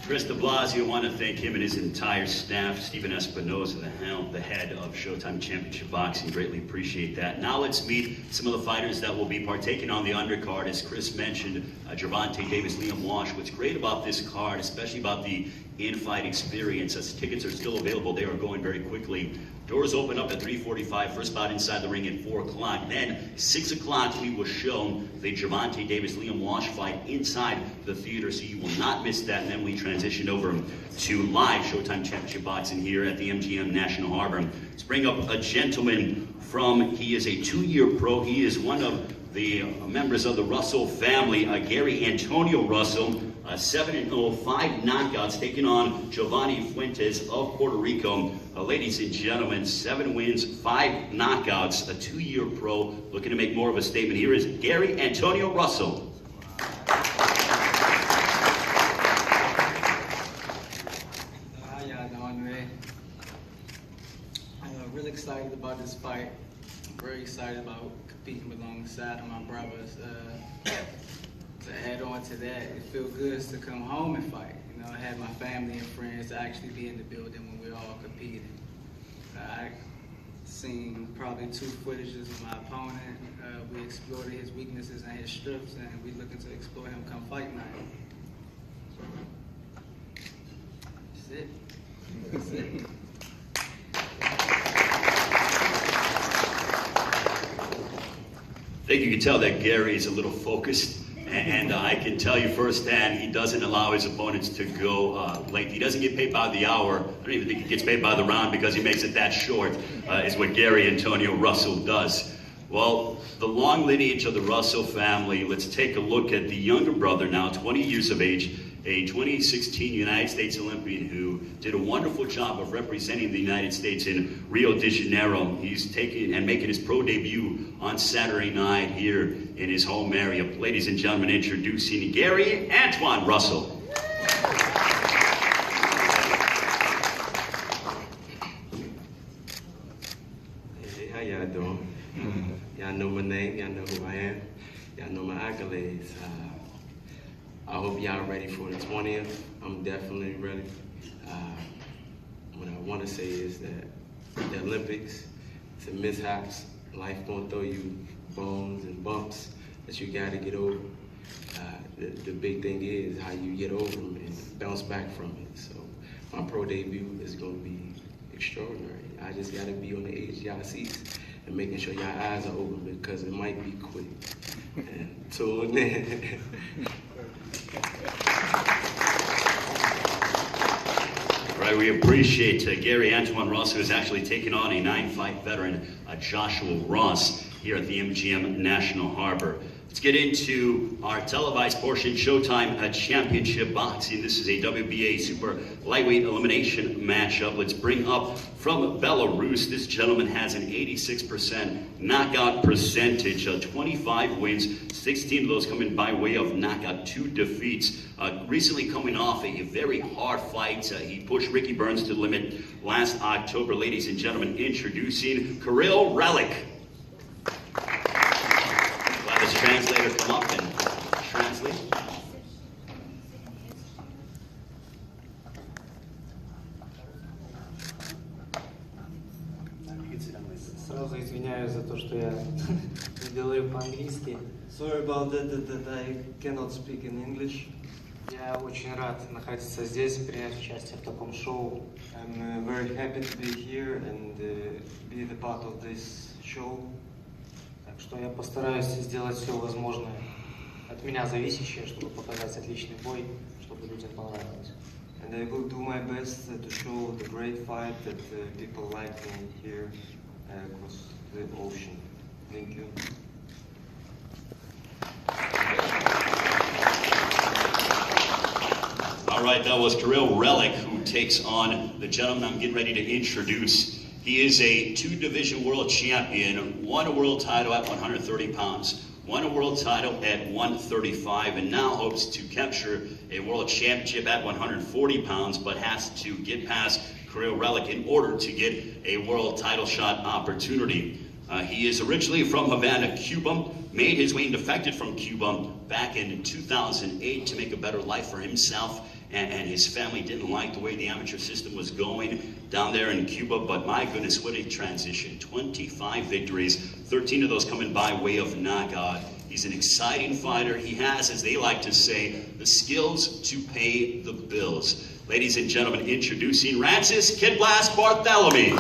Chris de Blasio, I want to thank him and his entire staff. Stephen Espinosa, the head of Showtime Championship Boxing. Greatly appreciate that. Now let's meet some of the fighters that will be partaking on the undercard. As Chris mentioned, Gervonta Davis, Liam Walsh. What's great about this card, especially about the in-fight experience, as tickets are still available, they are going very quickly. Doors open up at 3:45, first bout inside the ring at 4 o'clock. Then, 6 o'clock, we will show the Gervonta Davis, Liam Walsh fight inside the theater, so you will not miss that. And then we transition over to live Showtime Championship Boxing here at the MGM National Harbor. Let's bring up a gentleman he is a 2-year pro. He is one of the members of the Russell family, Gary Antonio Russell. 7-0, 5 knockouts, taking on Giovanni Fuentes of Puerto Rico. Ladies and gentlemen, 7 wins, 5 knockouts, a 2-year pro, looking to make more of a statement. Here is Gary Antonio Russell. How y'all doing, man? I'm really excited about this fight. I'm very excited about competing alongside of my brothers. To add on to that, it feels good to come home and fight. You know, I had my family and friends to actually be in the building when we all competed. I seen probably 2 footages of my opponent. We explored his weaknesses and his strengths, and we looking to explore him come fight night. That's it. That's it. I think you can tell that Gary is a little focused. And I can tell you firsthand, he doesn't allow his opponents to go late. He doesn't get paid by the hour. I don't even think he gets paid by the round because he makes it that short, is what Gary Antonio Russell does. Well, the long lineage of the Russell family, let's take a look at the younger brother now, 20 years of age, a 2016 United States Olympian who did a wonderful job of representing the United States in Rio de Janeiro. He's taking and making his pro debut on Saturday night here in his home area. Ladies and gentlemen, introducing Gary Antoine Russell. Hey, how y'all doing? Y'all know my name, y'all know who I am, y'all know my accolades. I hope y'all ready for the 20th. I'm definitely ready. What I want to say is that the Olympics, it's a mishaps. Life gonna throw you bones and bumps that you gotta get over. The big thing is how you get over them and bounce back from it. So my pro debut is gonna be extraordinary. I just gotta be on the edge of y'all seats and making sure y'all eyes are open because it might be quick. And tune in. Right, we appreciate Gary Antoine Ross, who is actually taking on a 9-fight veteran, Joshua Ross, here at the MGM National Harbor. Let's get into our televised portion, Showtime Championship Boxing. This is a WBA super lightweight elimination matchup. Let's bring up from Belarus. This gentleman has an 86% knockout percentage, 25 wins, 16 of those coming by way of knockout, 2 defeats. Recently coming off a very hard fight. He pushed Ricky Burns to the limit last October. Ladies and gentlemen, introducing Kirill Relic. This translator come up and translate. Сразу извиняюсь за то, что я не говорю по-английски. Sorry about that I cannot speak in English. Я очень рад находиться здесь, принять участие в таком шоу. I'm very happy to be here and be the part of this show. Так что я постараюсь сделать все возможное от меня зависящее, чтобы показать отличный бой, чтобы людям понравилось. And I will do my best to show the great fight that people like me here across the ocean. Thank you. All right, that was Kirill Relic, who takes on the gentleman I'm getting ready to introduce. He is a 2-division world champion, won a world title at 130 pounds, won a world title at 135, and now hopes to capture a world championship at 140 pounds, but has to get past Kirill Relic in order to get a world title shot opportunity. He is originally from Havana, Cuba, made his way and defected from Cuba back in 2008 to make a better life for himself and his family didn't like the way the amateur system was going down there in Cuba, but my goodness, what a transition. 25 victories, 13 of those coming by way of knockout. He's an exciting fighter. He has, as they like to say, the skills to pay the bills. Ladies and gentlemen, introducing Rancis Kid Blast Bartholomew.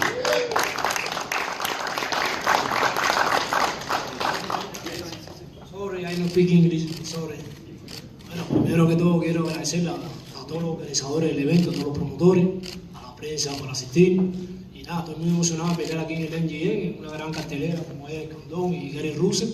Sorry, I don't speak English, sorry. Bueno, primero que todo quiero agradecerle a todos los organizadores del evento, a todos los promotores, a la prensa por asistir. Y nada, estoy muy emocionado de pelear aquí en el MGM, en una gran cartelera como es Escandon y Gary Russell.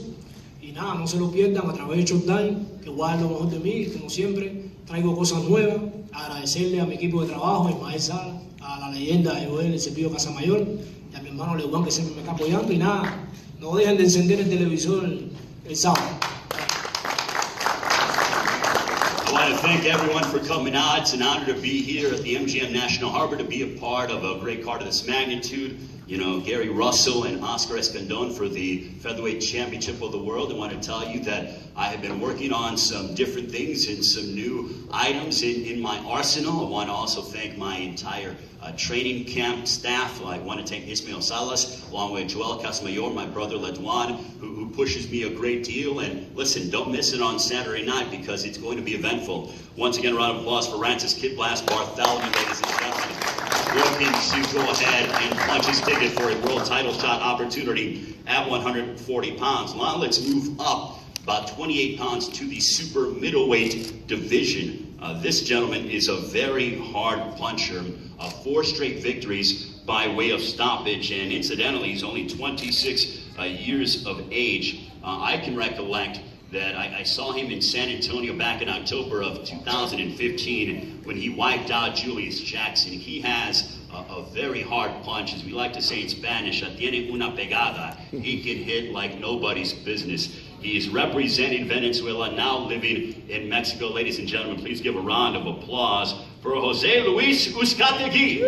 Y nada, no se lo pierdan a través de Showtime, que guardo lo mejor de mí, como siempre, traigo cosas nuevas. Agradecerle a mi equipo de trabajo, a Ismael Sala, a la leyenda de Joel, el Cepillo Casamayor, y a mi hermano Leguán, que siempre me está apoyando. Y nada, no dejen de encender el televisor el sábado. I want to thank everyone for coming out. It's an honor to be here at the MGM National Harbor, to be a part of a great card of this magnitude. You know, Gary Russell and Oscar Escandon for the Featherweight Championship of the World. I want to tell you that I have been working on some different things and some new items in my arsenal. I want to also thank my entire training camp staff. I want to thank Ismael Salas, along with Joel Casamayor, my brother Leduan, who pushes me a great deal. And listen, don't miss it on Saturday night because it's going to be eventful. Once again, a round of applause for Rancis Kid Blast Bartholomew, ladies and gentlemen, looking to go ahead and punch his ticket for a world title shot opportunity at 140 pounds. Now let's move up about 28 pounds to the super middleweight division. This gentleman is a very hard puncher. 4 straight victories by way of stoppage, and incidentally, he's only 26 years of age. I can recollect that I saw him in San Antonio back in October of 2015 when he wiped out Julius Jackson. He has a very hard punch, as we like to say in Spanish, tiene una pegada. He can hit like nobody's business. He is representing Venezuela, now living in Mexico. Ladies and gentlemen, please give a round of applause for Jose Luis Uzcategui.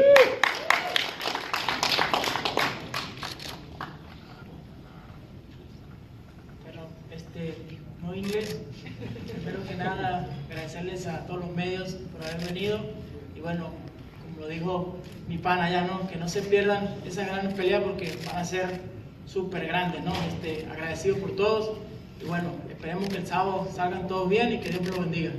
No inglés. Primero que nada, agradecerles a todos los medios por haber venido. Y bueno, como lo dijo mi pana allá, ¿no? Que no se pierdan esa gran pelea porque van a ser súper grandes, ¿no? Agradecido por todos. Y bueno, esperemos que el sábado salgan todos bien y que Dios me los bendiga.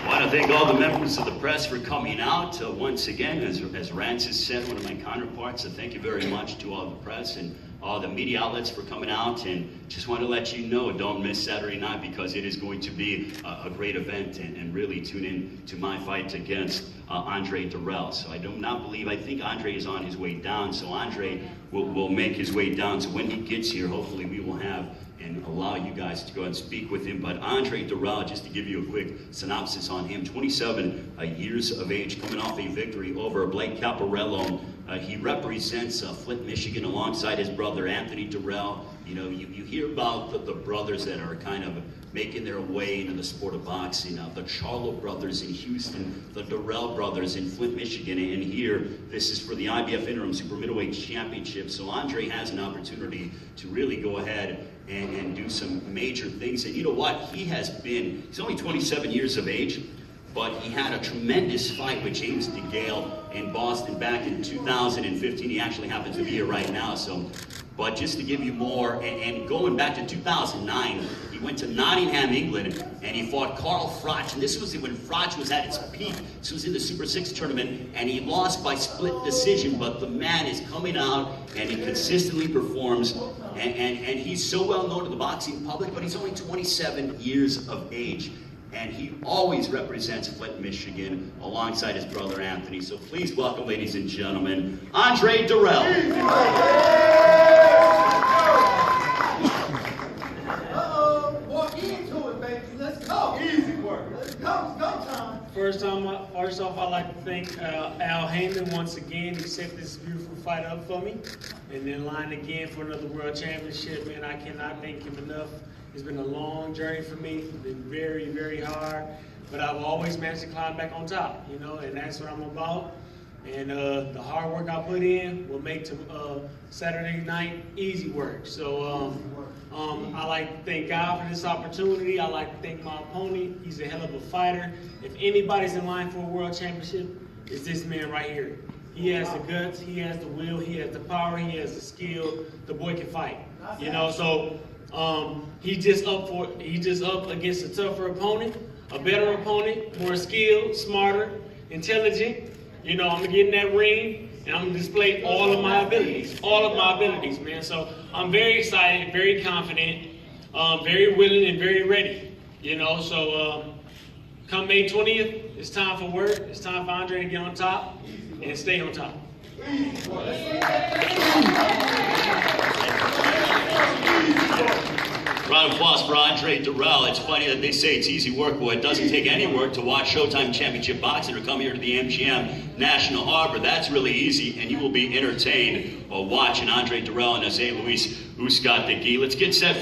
I want to thank all the members of the press for coming out. Once again, as Rancis said, one of my counterparts, so thank you very much to all the press and all the media outlets for coming out. And just want to let you know, don't miss Saturday night because it is going to be a great event, and really tune in to my fight against Andre Durrell. So I think Andre is on his way down, so Andre will make his way down. So when he gets here, hopefully we will have and allow you guys to go and speak with him. But Andre Durrell, just to give you a quick synopsis on him, 27 years of age, coming off a victory over Blake Caparello. He represents Flint, Michigan, alongside his brother Anthony Durrell. You know, you hear about the brothers that are kind of making their way into the sport of boxing. The Charlo brothers in Houston, the Durrell brothers in Flint, Michigan, and here, this is for the IBF Interim Super Middleweight Championship. So Andre has an opportunity to really go ahead and do some major things. And you know what? He's only 27 years of age, but he had a tremendous fight with James DeGale in Boston back in 2015. He actually happens to be here right now. But just to give you more, and going back to 2009, he went to Nottingham, England, and he fought Carl Froch. And this was when Froch was at its peak. This was in the Super 6 tournament, and he lost by split decision. But the man is coming out, and he consistently performs. And he's so well known to the boxing public, but he's only 27 years of age. And he always represents Flint, Michigan, alongside his brother Anthony. So please welcome, ladies and gentlemen, Andre Durrell. Walk into it, baby. Let's go. Easy work. Let's go. It's go time. First off, I'd like to thank Al Heyman once again. He set this beautiful fight up for me. And then line again for another world championship, man. I cannot thank him enough. It's been a long journey for me. It's been very, very hard. But I've always managed to climb back on top, you know, and that's what I'm about. And the hard work I put in will make Saturday night easy work. So I like to thank God for this opportunity. I like to thank my opponent. He's a hell of a fighter. If anybody's in line for a world championship, it's this man right here. He has the guts, he has the will, he has the power, he has the skill. The boy can fight. You know, so he's just up against a tougher opponent, a better opponent, more skilled, smarter, intelligent. You know, I'm gonna get in that ring and I'm gonna display all of my abilities, man. So I'm very excited, very confident, very willing and very ready. You know, so come May 20th, it's time for work. It's time for Andre to get on top and stay on top. Round of applause for Andre Durrell. It's funny that they say it's easy work. Well, it doesn't take any work to watch Showtime Championship Boxing or come here to the MGM National Harbor. That's really easy, and you will be entertained watching Andre Durrell and Jose Luis Uscat de Gui. Let's get set.